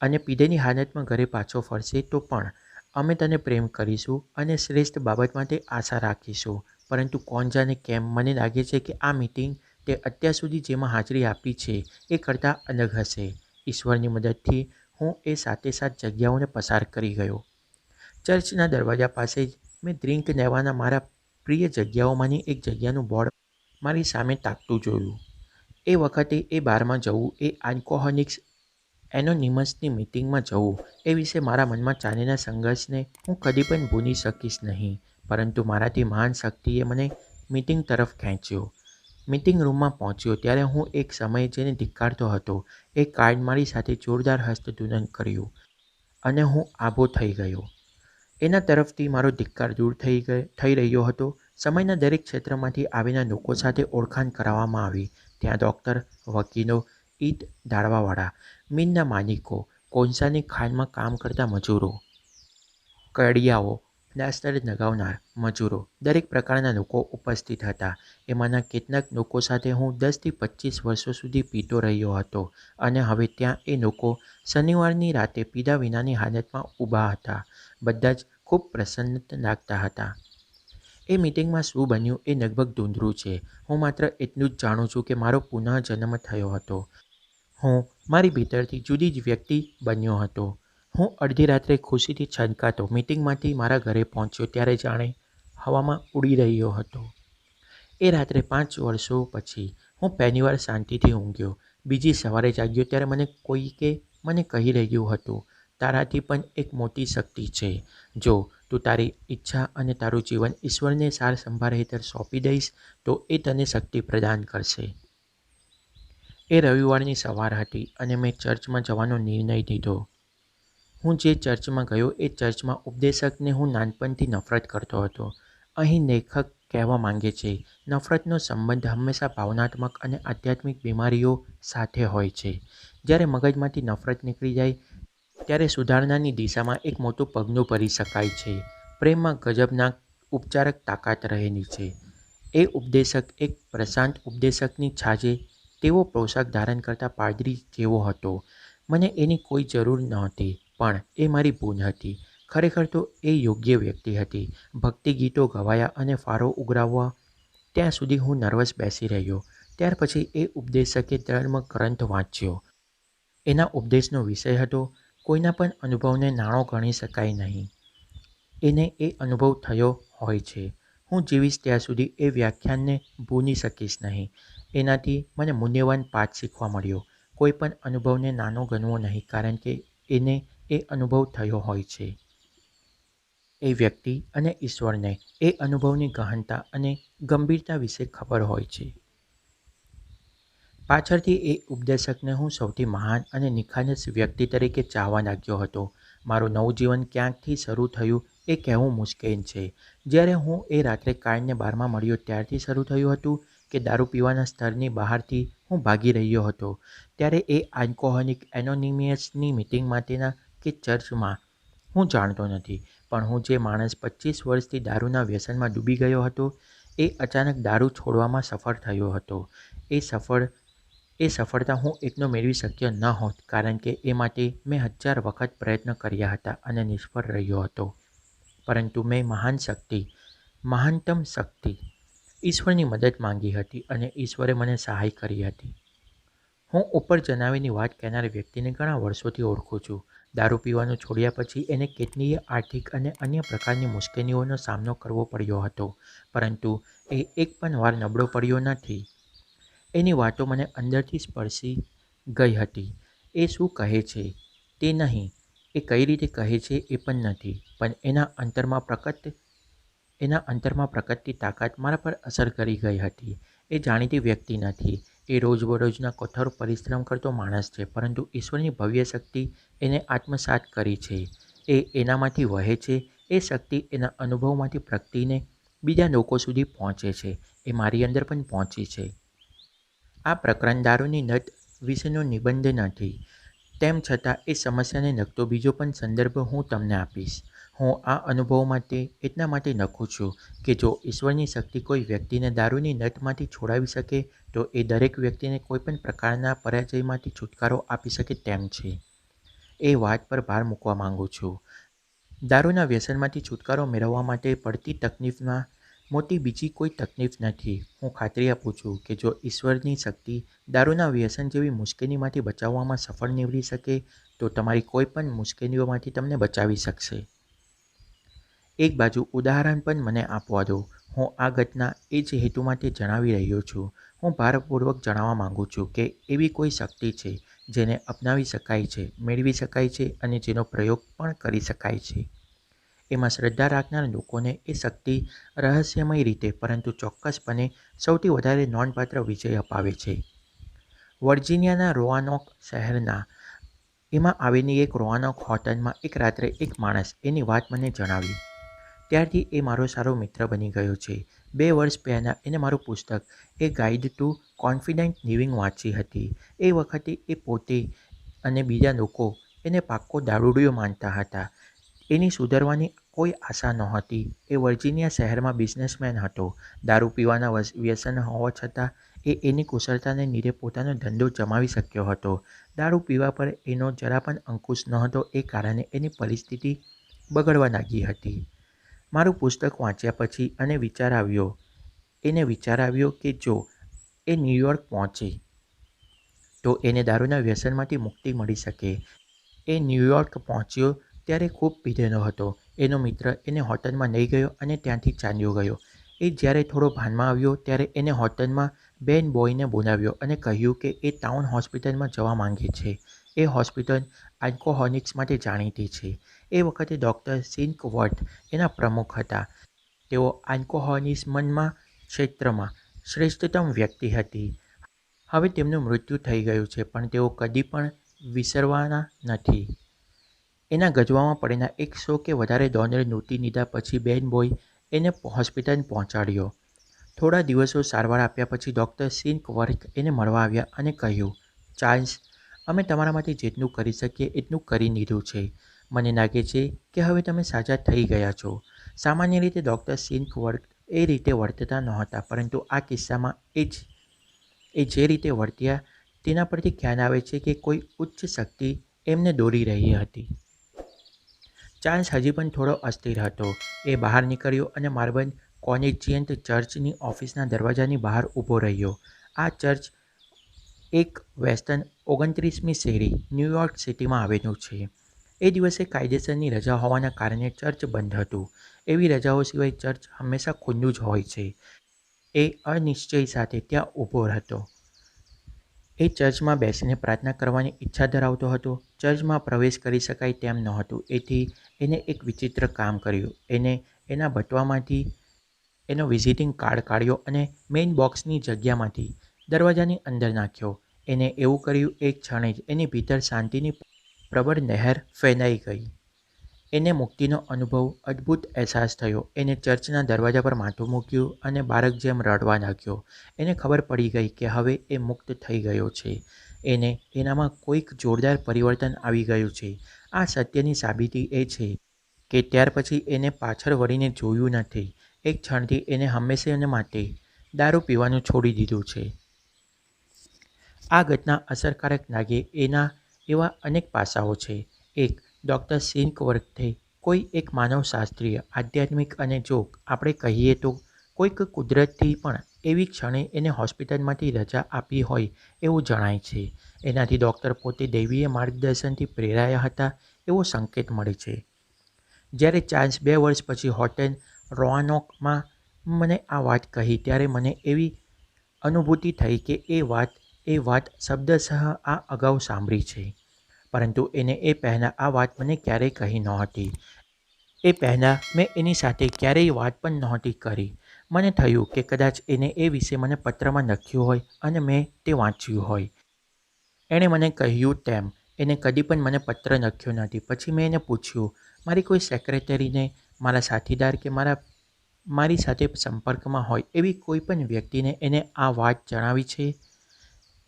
અને પીધેલી હાલતમાં ઘરે પાછો ફરશે તો પણ અમે તને પ્રેમ કરીશું અને શ્રેષ્ઠ બાબત માટે આશા રાખીશું. પરંતુ કોણ જાણે કેમ મને લાગે છે કે આ મીટિંગ તે અત્યાર સુધી જેમાં હાજરી આપી છે એ કરતાં અલગ હશે. ઈશ્વરની મદદથી હું એ 7 જગ્યાઓને પસાર કરી ગયો. ચર્ચના દરવાજા પાસે જ મેં ડ્રિંક લેવાના મારા પ્રિય જગ્યાઓમાંની એક જગ્યાનું બોર્ડ મારી સામે તાકતું જોયું. એ વખતે એ બારમાં જવું, એ આલ્કોહોલિક્સ એનોનિમસની મીટિંગમાં જવું, એ વિશે મારા મનમાં ચાલેલા સંઘર્ષને હું કદી પણ ભૂલી શકીશ નહીં. પરંતુ મારાથી મહાન શક્તિએ મને મીટિંગ તરફ ખેંચ્યો. મીટિંગ રૂમમાં પહોંચ્યો ત્યારે હું એક સમયે જેને ધિક્કારતો હતો એ કાર્ડ મારી સાથે જોરદાર હસ્તધૂનન કર્યું અને હું આભો થઈ ગયો. એના તરફથી મારો ધિક્કાર દૂર થઈ રહ્યો હતો. સમયના દરેક ક્ષેત્રમાંથી આવેલા લોકો સાથે ઓળખાણ કરાવવામાં આવી. ત્યાં ડૉક્ટર, વકીલો, ઈંટ ઢાળવાવાળા, મિલના માલિકો, કોલસાની ખાણમાં કામ કરતા મજૂરો, કડિયાઓ, પ્લાસ્ટર લગાવનાર મજૂરો, દરેક પ્રકારના લોકો ઉપસ્થિત હતા. એમાંના કેટલાક લોકો સાથે હું 10થી 25 વર્ષો સુધી પીતો રહ્યો હતો અને હવે ત્યાં એ લોકો શનિવારની રાતે પીધા વિનાની હાલતમાં ઊભા હતા. બધા જ ખૂબ પ્રસન્ન લાગતા હતા. એ મીટિંગમાં શું બન્યું એ લગભગ ધૂંધળું છે. હું માત્ર એટલું જ જાણું છું કે મારો પુનઃજન્મ થયો હતો. હું મારી ભીતરથી જુદી જ વ્યક્તિ બન્યો હતો. હું અડધી રાત્રે ખુશીથી છલકાતો મીટિંગમાંથી મારા ઘરે પહોંચ્યો ત્યારે જાણે હવામાં ઉડી રહ્યો હતો. એ રાત્રે 5 વર્ષો પછી હું પહેલીવાર શાંતિથી ઊંઘ્યો. બીજી સવારે જાગ્યો ત્યારે મને કોઈકે મને કહી રહ્યું હતું, તારાથી પણ એક મોટી શક્તિ છે. જો તું તારી ઈચ્છા અને તારું જીવન ઈશ્વરને સાર સંભાળ હેઠળ સોંપી દઈશ તો એ તને શક્તિ પ્રદાન કરશે. એ રવિવારની સવાર હતી અને મેં ચર્ચમાં જવાનો નિર્ણય લીધો. હું જે ચર્ચમાં ગયો એ ચર્ચમાં ઉપદેશકને હું નાનપણથી નફરત કરતો હતો. અહીં લેખક કહેવા માંગે છે, નફરતનો સંબંધ હંમેશા ભાવનાત્મક અને આધ્યાત્મિક બીમારીઓ સાથે હોય છે. જ્યારે મગજમાંથી નફરત નીકળી જાય ત્યારે સુધારણાની દિશામાં એક મોટું પગલું ભરી શકાય છે. પ્રેમમાં ગજબનાક ઉપચારક તાકાત રહેલી છે. એ ઉપદેશક એક પ્રશાંત ઉપદેશકની છાજે તેવો પોશાક ધારણ કરતા પાદરી જેવો હતો. મને એની કોઈ જરૂર નહોતી, પણ એ મારી ભૂલ હતી. ખરેખર તો એ યોગ્ય વ્યક્તિ હતી. ભક્તિ ગીતો ગવાયા અને ફારો ઉઘરાવવા ત્યાં સુધી હું નર્વસ બેસી રહ્યો. ત્યાર પછી એ ઉપદેશકે ધર્મ ગ્રંથ વાંચ્યો. એના ઉપદેશનો વિષય હતો, કોઈના પણ અનુભવને નાણો ગણી શકાય નહીં. એને એ અનુભવ થયો હોય છે. હું જીવીશ ત્યાં સુધી એ વ્યાખ્યાનને ભૂલી શકીશ નહીં. એનાથી મને મૂલ્યવાન પાઠ શીખવા મળ્યો. કોઈ પણ અનુભવને નાનો ગણવો નહીં, કારણ કે એને એ અનુભવ થયો હોય છે. એ વ્યક્તિ અને ઈશ્વરને એ અનુભવની ગહનતા અને ગંભીરતા વિશે ખબર હોય છે. પાછળથી એ ઉપદેશકને હું સૌથી મહાન અને નિખાલસ વ્યક્તિ તરીકે ચાહવા લાગ્યો હતો. મારું નવું જીવન ક્યાંકથી શરૂ થયું એ કહેવું મુશ્કેલ છે. જ્યારે હું એ રાત્રે કાર્ડને બારમાં મળ્યો ત્યારથી શરૂ થયું હતું કે દારૂ પીવાના સ્તરની બહારથી હું ભાગી રહ્યો હતો. ત્યારે એ આલ્કોહોલિક એનોનિમસની મીટિંગ માટેના કે ચર્ચમાં હું જાણતો નથી, પણ હું જે માણસ 25 વર્ષથી દારૂના વ્યસનમાં ડૂબી ગયો હતો એ અચાનક દારૂ છોડવામાં સફળ થયો હતો. એ સફળતા હું એકલો મેળવી શક્યો ન હોત, કારણ કે એ માટે મેં 1000 વખત પ્રયત્ન કર્યા હતા અને નિષ્ફળ રહ્યો હતો. પરંતુ મેં મહાનતમ શક્તિ, ઈશ્વરની મદદ માંગી હતી અને ઈશ્વરે મને સહાય કરી હતી. હું ઉપર જણાવેલી વાત કહેનાર વ્યક્તિને ઘણા વર્ષોથી ઓળખું છું. દારૂ પીવાનું છોડ્યા પછી એને કેટલીય આર્થિક અને અન્ય પ્રકારની મુશ્કેલીઓનો સામનો કરવો પડ્યો હતો, પરંતુ એ એક પણ વાર નબળો પડ્યો નથી. એની વાતો મને અંદરથી સ્પર્શી ગઈ હતી. એ શું કહે છે તે નહીં, એ કઈ રીતે કહે છે એ પણ નથી, પણ એના અંતરમાં પ્રકટતી તાકાત મારા પર અસર કરી ગઈ હતી. એ જાણીતી વ્યક્તિ નથી. એ રોજબરોજના કઠોર પરિશ્રમ કરતો માણસ છે, પરંતુ ઈશ્વરની ભવ્ય શક્તિ એને આત્મસાત કરી છે. એ એનામાંથી વહે છે. એ શક્તિ એના અનુભવમાંથી પ્રગટીને બીજા લોકો સુધી પહોંચે છે. એ મારી અંદર પણ પહોંચી છે. આ પ્રકરણ દારૂની લત વિશેનો નિબંધ નથી. તેમ છતાં એ સમસ્યાને લગતો બીજો પણ સંદર્ભ હું તમને આપીશ. હું આ અનુભવ માટે એટલા માટે લખું છું કે જો ઈશ્વરની શક્તિ કોઈ વ્યક્તિને દારૂની લતમાંથી છોડાવી શકે, તો એ દરેક વ્યક્તિને કોઈપણ પ્રકારના પરાજયમાંથી છુટકારો આપી શકે તેમ છે. એ વાત પર ભાર મૂકવા માંગુ છું. દારૂના વ્યસનમાંથી છુટકારો મેળવવા માટે પડતી તકલીફમાં મોટી બીજી કોઈ તકલીફ નથી. હું ખાતરી આપું છું કે જો ઈશ્વરની શક્તિ દારૂના વ્યસન જેવી મુશ્કેલીમાંથી બચાવવામાં સફળ નીવડી શકે, તો તમારી કોઈ પણ મુશ્કેલીઓમાંથી તમને બચાવી શકશે. એક બાજુ ઉદાહરણ પણ મને આપવા દો. હું આ ઘટના એ જ હેતુ માટે જણાવી રહ્યો છું. હું ભારપૂર્વક જણાવવા માંગુ છું કે એવી કોઈ શક્તિ છે જેને અપનાવી શકાય છે, મેળવી શકાય છે અને જેનો પ્રયોગ પણ કરી શકાય છે. એમાં શ્રદ્ધા રાખનાર લોકોને એ શક્તિ રહસ્યમય રીતે પરંતુ ચોક્કસપણે સૌથી વધારે નોંધપાત્ર વિજય અપાવે છે. વર્જિનિયાના રોઆનોક શહેરના એમાં આવેલી એક રોઆનોક હોટલમાં એક રાત્રે એક માણસ એની વાત મને જણાવી. ત્યારથી એ મારો સારો મિત્ર બની ગયો છે. 2 વર્ષ પહેલાં એને મારું પુસ્તક એ ગાઈડ ટુ કોન્ફિડન્ટ લિવિંગ વાંચી હતી. એ વખતે એ પોતે અને બીજા લોકો એને પાક્કો દારૂડિયો માનતા હતા. એની સુધરવાની કોઈ આશા નહોતી. એ વર્જિનિયા શહેરમાં બિઝનેસમેન હતો. દારૂ પીવાના વ્યસન હોવા છતાં એ એની કુશળતાને લીધે પોતાનો ધંધો જમાવી શક્યો હતો. દારૂ પીવા પર એનો જરા પણ અંકુશ નહોતો. એ કારણે એની પરિસ્થિતિ બગડવા લાગી હતી. મારું પુસ્તક વાંચ્યા પછી એને વિચાર આવ્યો કે જો એ ન્યૂયોર્ક પહોંચે તો એને દારૂના વ્યસનમાંથી મુક્તિ મળી શકે. એ ન્યૂયોર્ક પહોંચ્યો ત્યારે ખૂબ પીધેલો હતો. એનો મિત્ર એને હોટલમાં લઈ ગયો અને ત્યાંથી ચાલ્યો ગયો. એ જ્યારે થોડો ભાનમાં આવ્યો ત્યારે એને હોટલમાં બેન બોયને બોલાવ્યો અને કહ્યું કે એ ટાઉન હોસ્પિટલમાં જવા માંગે છે. એ હોસ્પિટલ આલ્કોહોલિક્સ માટે જાણીતી છે. એ વખતે ડૉક્ટર સિન્કવર્થ એના પ્રમુખ હતા. તેઓ આલ્કોહોલિઝમના ક્ષેત્રમાં શ્રેષ્ઠતમ વ્યક્તિ હતી. હવે તેમનું મૃત્યુ થઈ ગયું છે, પણ તેઓ કદી પણ વિસરવાના નથી. એના ગજવામાં પડેલા 100 કે વધારે ડોલર લૂંટી લીધા પછી બેન બોય એને હોસ્પિટલ પહોંચાડ્યો. થોડા દિવસો સારવાર આપ્યા પછી ડૉક્ટર સિન્કવર્થ એને મળવા આવ્યા અને કહ્યું, ચાર્લ્સ, અમે તમારા માટે જેટલું કરી શકીએ એટલું કરી લીધું છે. મને લાગે છે કે હવે તમે સાજા થઈ ગયા છો. સામાન્ય રીતે ડૉક્ટર સિન્કવર્થ એ રીતે વર્તતા નહોતા, પરંતુ આ કિસ્સામાં એ જે રીતે વર્ત્યા તેના પરથી ખ્યાલ આવે છે કે કોઈ ઉચ્ચ શક્તિ એમને દોરી રહી હતી. ચાર્લ્સ હજી પણ થોડો અસ્થિર હતો. એ બહાર નીકળ્યો અને માર્બલ કોલેજિયન્ટ ચર્ચની ઓફિસના દરવાજાની બહાર ઊભો રહ્યો. આ ચર્ચ એક વેસ્ટર્ન 29મી શેરી, ન્યૂયોર્ક સિટીમાં આવેલું છે. એ દિવસે કાયદેસરની રજા હોવાના કારણે ચર્ચ બંધ હતું. એવી રજાઓ સિવાય ચર્ચ હંમેશા ખુલ્લું જ હોય છે. એ અનિશ્ચય સાથે ત્યાં ઊભો હતો. એ ચર્ચમાં બેસીને પ્રાર્થના કરવાની ઈચ્છા ધરાવતો હતો. ચર્ચમાં પ્રવેશ કરી શકાય તેમ નહોતું. એથી એને એક વિચિત્ર કામ કર્યું. એને એના બટવામાંથી એનો વિઝિટિંગ કાર્ડ કાઢ્યો અને મેઇન બોક્સની જગ્યામાંથી દરવાજાની અંદર નાખ્યો. એને એવું કર્યું એ ક્ષણે જ એની ભીતર શાંતિની પ્રબળ લહેર ફેલાઈ ગઈ. એને મુક્તિનો અદ્ભુત અહેસાસ થયો. એને ચર્ચના દરવાજા પર માથું મૂક્યું અને બાળક જેમ રડવા લાગ્યો. એને ખબર પડી ગઈ કે હવે એ મુક્ત થઈ ગયો છે. એનામાં કોઈક જોરદાર પરિવર્તન આવી ગયું છે. આ સત્યની સાબિતી એ છે કે ત્યાર પછી એને પાછળ વળીને જોયું નથી. એક ક્ષણથી એને હંમેશને માટે દારૂ પીવાનું છોડી દીધું છે. આ ઘટના અસરકારક લાગે એના એવા અનેક પાસાઓ છે. એક, ડૉક્ટર સિન્કવર્થે કોઈ એક માનવશાસ્ત્રીય, આધ્યાત્મિક અને જો આપણે કહીએ તો કોઈક કુદરતથી પણ એવી ક્ષણે એને હોસ્પિટલમાંથી રજા આપી હોય એવું જણાય છે. એનાથી ડૉક્ટર પોતે દૈવીય માર્ગદર્શનથી પ્રેરાયા હતા એવો સંકેત મળે છે. જ્યારે ચાર્લ્સ 2 વર્ષ પછી હોટેલ રોઆનોકમાં મને આ વાત કહી ત્યારે મને એવી અનુભૂતિ થઈ કે એ વાત શબ્દશઃ આ અગાઉ સાંભળી છે, પરંતુ એને એ પહેલાં આ વાત મને ક્યારેય કહી નહોતી. એ પહેલાં મેં એની સાથે ક્યારેય વાત પણ નહોતી કરી. મને થયું કે કદાચ એને એ વિશે મને પત્રમાં લખ્યું હોય અને મેં તે વાંચ્યું હોય. એણે મને કહ્યું તેમ એને કદી પણ મને પત્ર લખ્યો નથી. પછી મેં એને પૂછ્યું, મારી કોઈ સેક્રેટરીને, મારા સાથીદાર કે મારી સાથે સંપર્કમાં હોય એવી કોઈ પણ વ્યક્તિને એને આ વાત જણાવી છે?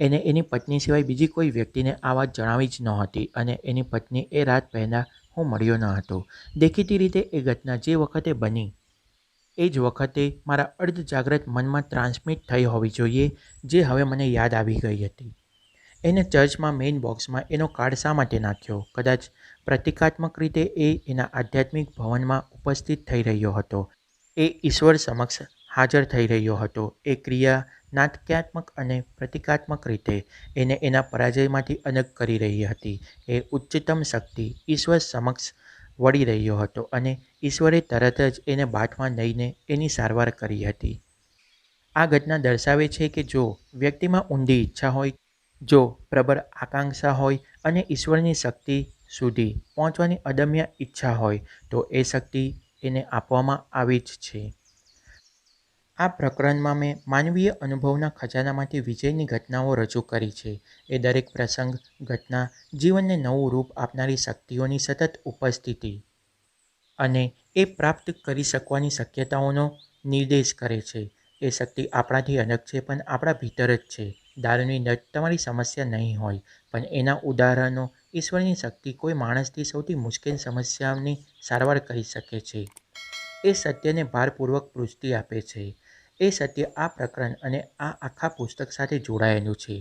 એને એની પત્ની સિવાય બીજી કોઈ વ્યક્તિને આ વાત જણાવી જ નહોતી અને એની પત્ની એ રાત પહેલાં હું મળ્યો ન હતો. દેખીતી રીતે એ ઘટના જે વખતે બની એ જ વખતે મારા અર્ધજાગ્રત મનમાં ટ્રાન્સમિટ થઈ હોવી જોઈએ, જે હવે મને યાદ આવી ગઈ હતી. એને ચર્ચમાં મેઇન બોક્સમાં એનો કાર્ડ શા માટે નાખ્યો? કદાચ પ્રતિકાત્મક રીતે એ એના આધ્યાત્મિક ભવનમાં ઉપસ્થિત થઈ રહ્યો હતો. એ ઈશ્વર સમક્ષ હાજર થઈ રહ્યો હતો. એ ક્રિયા નાટકાત્મક અને પ્રતિકાત્મક રીતે એને એના પરાજયમાંથી અલગ કરી રહી હતી. એ ઉચ્ચતમ શક્તિ ઈશ્વર સમક્ષ વળી રહ્યો હતો અને ઈશ્વરે તરત જ એને બાથમાં લઈને એની સારવાર કરી હતી. આ ઘટના દર્શાવે છે કે જો વ્યક્તિમાં ઊંડી ઈચ્છા હોય, જો પ્રબળ આકાંક્ષા હોય અને ઈશ્વરની શક્તિ સુધી પહોંચવાની અદમ્ય ઈચ્છા હોય, તો એ શક્તિ એને આપવામાં આવી જ છે. આ પ્રકરણમાં મેં માનવીય અનુભવના ખજાનામાંથી વિજયની ઘટનાઓ રજૂ કરી છે. એ દરેક પ્રસંગ, ઘટના જીવનને નવું રૂપ આપનારી શક્તિઓની સતત ઉપસ્થિતિ અને એ પ્રાપ્ત કરી શકવાની શક્યતાઓનો નિર્દેશ કરે છે. એ શક્તિ આપણાથી અલગ છે, પણ આપણા ભીતર જ છે. દારૂની લત તમારી સમસ્યા નહીં હોય, પણ એના ઉદાહરણો ઈશ્વરની શક્તિ કોઈ માણસની સૌથી મુશ્કેલ સમસ્યાની સારવાર કરી શકે છે. એ સત્યને ભારપૂર્વક પુષ્ટિ આપે છે. એ સત્ય આ પ્રકરણ અને આ આખા પુસ્તક સાથે જોડાયેલું છે.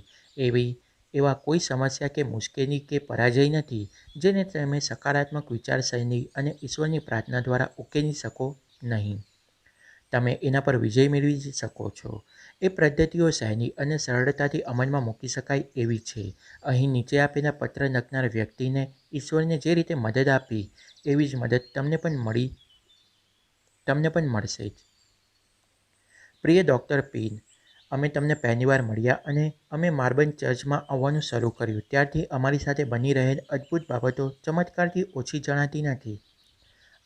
એવા કોઈ સમસ્યા કે મુશ્કેલી કે પરાજય નથી જેને તમે સકારાત્મક વિચારશૈલી અને ઈશ્વરની પ્રાર્થના દ્વારા ઉકેલી શકો નહીં. તમે એના પર વિજય મેળવી શકો છો. એ પદ્ધતિઓ સહેલી અને સરળતાથી અમલમાં મૂકી શકાય એવી છે. અહીં નીચે આપેલા પત્ર લખનાર વ્યક્તિને ઈશ્વરને જે રીતે મદદ આપી એવી જ મદદ તમને પણ મળશે જ. પ્રિય ડૉક્ટર પેન, અમે તમને પહેલીવાર મળ્યા અને અમે માર્બલ ચર્ચમાં આવવાનું શરૂ કર્યું ત્યારથી અમારી સાથે બની રહેલ અદ્ભુત બાબતો ચમત્કારથી ઓછી જણાતી નથી.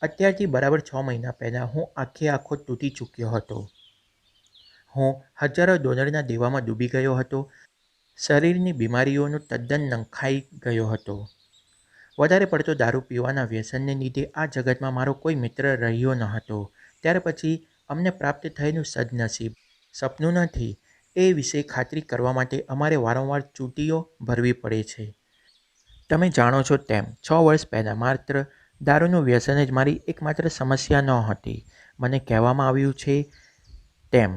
અત્યારથી બરાબર 6 મહિના પહેલાં હું આખો તૂટી ચૂક્યો હતો. હું હજારો ડોલરના દેવામાં ડૂબી ગયો હતો. શરીરની બીમારીઓનો તદ્દન નંખાઈ ગયો હતો. વધારે પડતો દારૂ પીવાના વ્યસનને લીધે આ જગતમાં મારો કોઈ મિત્ર રહ્યો ન હતો. ત્યાર પછી અમને પ્રાપ્ત થયેલું સદનસીબ સપનું નથી એ વિશે ખાતરી કરવા માટે અમારે વારંવાર ચૂંટીઓ ભરવી પડે છે. તમે જાણો છો તેમ 6 વર્ષ પહેલાં માત્ર દારૂનું વ્યસન જ મારી એકમાત્ર સમસ્યા નહોતી. મને કહેવામાં આવ્યું છે તેમ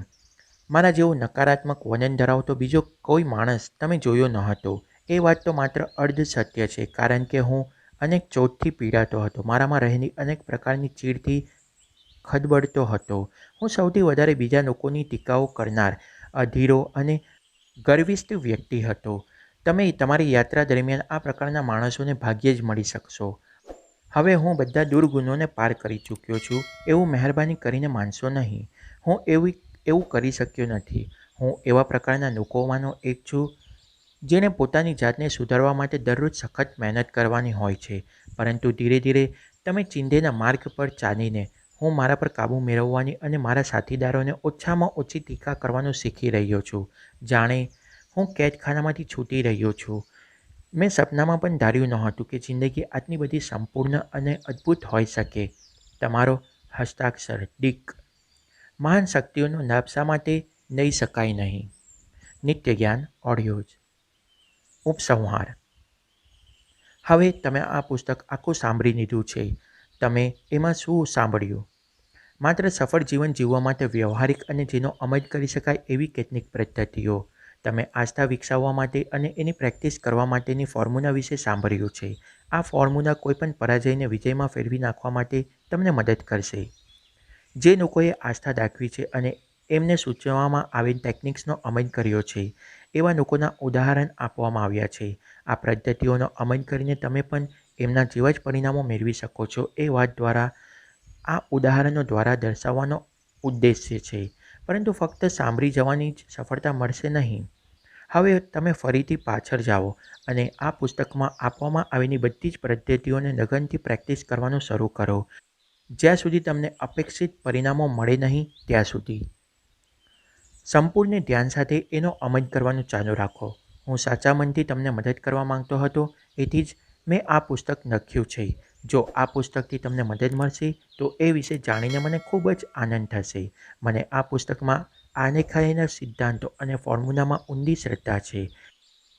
મારા જેવો નકારાત્મક વલણ ધરાવતો બીજો કોઈ માણસ તમે જોયો ન હતો. એ વાત તો માત્ર અર્ધ સત્ય છે, કારણ કે હું અનેક ચોટથી પીડાતો હતો. મારામાં રહેલી અનેક પ્રકારની ચીડથી ખદબડતો હતો. હું સૌથી વધારે બીજા લોકોની ટીકાઓ કરનાર, અધીરો અને ગર્વિષ્ઠ વ્યક્તિ હતો. તમે તમારી યાત્રા દરમિયાન આ પ્રકારના માણસોને ભાગ્યે જ મળી શકશો. હવે હું બધા દુર્ગુણોને પાર કરી ચૂક્યો છું એવું મહેરબાની કરીને માનશો નહીં. હું એવું કરી શક્યો નથી. હું એવા પ્રકારના લોકોમાંનો એક છું જેને પોતાની જાતને સુધારવા માટે દરરોજ સખત મહેનત કરવાની હોય છે, પરંતુ ધીરે ધીરે તમે ચીંધેલા માર્ગ પર ચાલીને હું મારા પર કાબૂ મેળવવાની અને મારા સાથીદારોને ઓછામાં ઓછી ટીકા કરવાનું શીખી રહ્યો છું. જાણે હું કેદખાનામાંથી છૂટી રહ્યો છું. મેં સપનામાં પણ ધાર્યું નહોતું કે જિંદગી આટલી બધી સંપૂર્ણ અને અદ્ભુત હોઈ શકે. તમારો હસ્તાક્ષર ડિક. મહાન શક્તિઓનો લાભ શા માટે લઈ શકાય નહીં? નિત્ય જ્ઞાન ઓડિયોઝ. ઉપસંહાર. હવે તમે આ પુસ્તક આખું સાંભળી લીધું છે. તમે એમાં શું સાંભળ્યું? માત્ર સફળ જીવન જીવવા માટે વ્યવહારિક અને જેનો અમલ કરી શકાય એવી કેટલીક પદ્ધતિઓ. તમે આસ્થા વિકસાવવા માટે અને એની પ્રેક્ટિસ કરવા માટેની ફોર્મ્યુલા વિશે સાંભળ્યું છે. આ ફોર્મ્યુલા કોઈપણ પરાજયને વિજયમાં ફેરવી નાખવા માટે તમને મદદ કરશે. જે લોકોએ આસ્થા દાખવી છે અને એમને સૂચવવામાં આવેલ ટેકનિક્સનો અમલ કર્યો છે, એવા લોકોના ઉદાહરણ આપવામાં આવ્યા છે. આ પદ્ધતિઓનો અમલ કરીને તમે પણ એમના જેવા જ પરિણામો મેળવી શકો છો એ વાત દ્વારા આ ઉદાહરણો દ્વારા દર્શાવવાનો ઉદ્દેશ્ય છે. પરંતુ ફક્ત સાંભળી જવાની જ સફળતા મળશે નહીં. હવે તમે ફરીથી પાછળ જાઓ અને આ પુસ્તકમાં આપવામાં આવેલી બધી જ પદ્ધતિઓને લગનથી પ્રેક્ટિસ કરવાનું શરૂ કરો. જ્યાં સુધી તમને અપેક્ષિત પરિણામો મળે નહીં ત્યાં સુધી. સંપૂર્ણ ધ્યાન સાથે એનો અમલ કરવાનું ચાલુ રાખો. હું સાચા મનથી તમને મદદ કરવા માંગતો હતો, એથી જ મેં આ પુસ્તક લખ્યું છે. જો આ પુસ્તકથી તમને મદદ મળશે તો એ વિશે જાણીને મને ખૂબ જ આનંદ થશે. મને આ પુસ્તકમાં આલેખાયેલા સિદ્ધાંતો અને ફોર્મ્યુલામાં ઊંડી શ્રદ્ધા છે.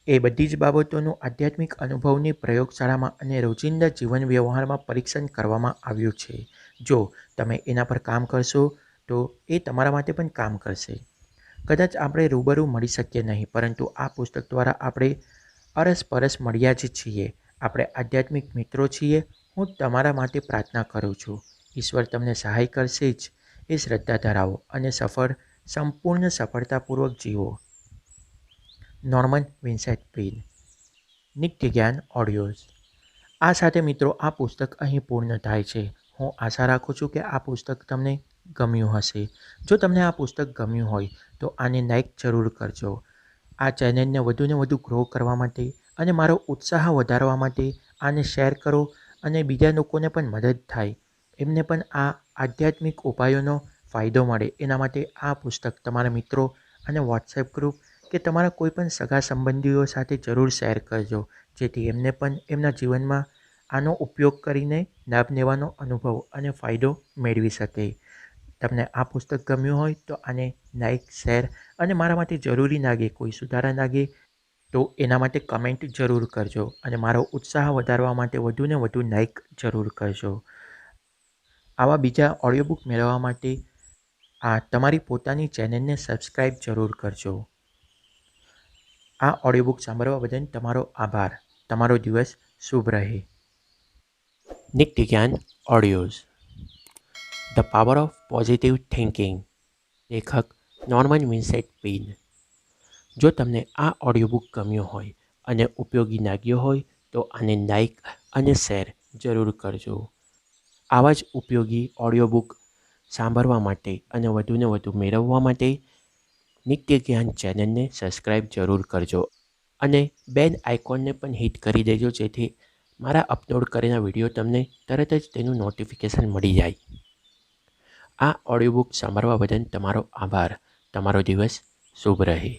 એ બધી જ બાબતોનું આધ્યાત્મિક અનુભવની પ્રયોગશાળામાં અને રોજિંદા જીવન વ્યવહારમાં પરીક્ષણ કરવામાં આવ્યું છે. જો તમે એના પર કામ કરશો તો એ તમારા માટે પણ કામ કરશે. કદાચ આપણે રૂબરૂ મળી શકીએ નહીં, પરંતુ આ પુસ્તક દ્વારા આપણે અરસપરસ મળ્યા જ છીએ. આપણે આધ્યાત્મિક મિત્રો છીએ. હું તમારા માટે પ્રાર્થના કરું છું. ઈશ્વર તમને સહાય કરશે જ. એ શ્રદ્ધા ધરાવો અને સંપૂર્ણ સફળતાપૂર્વક જીવો. Norman Vincent Peale. Nitya Gyan audios. આ સાથે મિત્રો આ પુસ્તક અહીં પૂર્ણ થાય છે. હું આશા રાખું છું કે આ પુસ્તક તમને ગમ્યું હશે. જો તમને આ પુસ્તક ગમ્યું હોય તો આને લાઈક જરૂર કરજો. આ ચેનલને વધુને વધુ ગ્રો કરવા માટે અને મારો ઉત્સાહ વધારવા માટે આને શેર કરો અને બીજા લોકોને પણ મદદ થાય, એમને પણ આ આધ્યાત્મિક ઉપાયોનો ફાયદો મળે. એના માટે આ પુસ્તક તમારા મિત્રો અને વોટ્સએપ ગ્રુપ કે તમારા કોઈ પણ સગા સંબંધીઓ સાથે જરૂર શેર કરજો, જેથી એમને પણ એમના જીવનમાં આનો ઉપયોગ કરીને લાભ લેવાનો અનુભવ અને ફાયદો મેળવી શકે. તમને આ પુસ્તક ગમ્યું હોય તો આને લાઈક, શેર અને મારા માટે જરૂરી લાગે, કોઈ સુધારા લાગે તો એના માટે કમેન્ટ જરૂર કરજો અને મારો ઉત્સાહ વધારવા માટે વધુને વધુ લાઈક જરૂર કરજો. આવા બીજા ઓડિયો બુક મેળવવા માટે તમારી પોતાની ચેનલને સબસ્ક્રાઈબ જરૂર કરજો. આ ઓડિયો બુક સાંભળવા બદલ તમારો આભાર. તમારો દિવસ શુભ રહે. નિત્ય Gyan audios. The power of positive thinking. લેખક નોર્મન વિન્સેન્ટ પેન. જો તમને આ ઓડિયો બુક ગમ્યો હોય અને ઉપયોગી લાગ્યો હોય તો આને લાઈક અને શેર જરૂર કરજો. આવા જ ઉપયોગી ઓડિયો બુક સાંભળવા માટે અને વધુને વધુ મેળવવા માટે નિત્ય જ્ઞાન ચેનલને સબસ્ક્રાઈબ જરૂર કરજો અને બેલ આઇકોનને પણ હિટ કરી દેજો, જેથી મારા અપલોડ કરેલા વિડીયો તમને તરત જ તેનું નોટિફિકેશન મળી જાય. આ ઓડિયો બુક સાંભળવા બદલ તમારો આભાર. તમારો દિવસ શુભ રહે.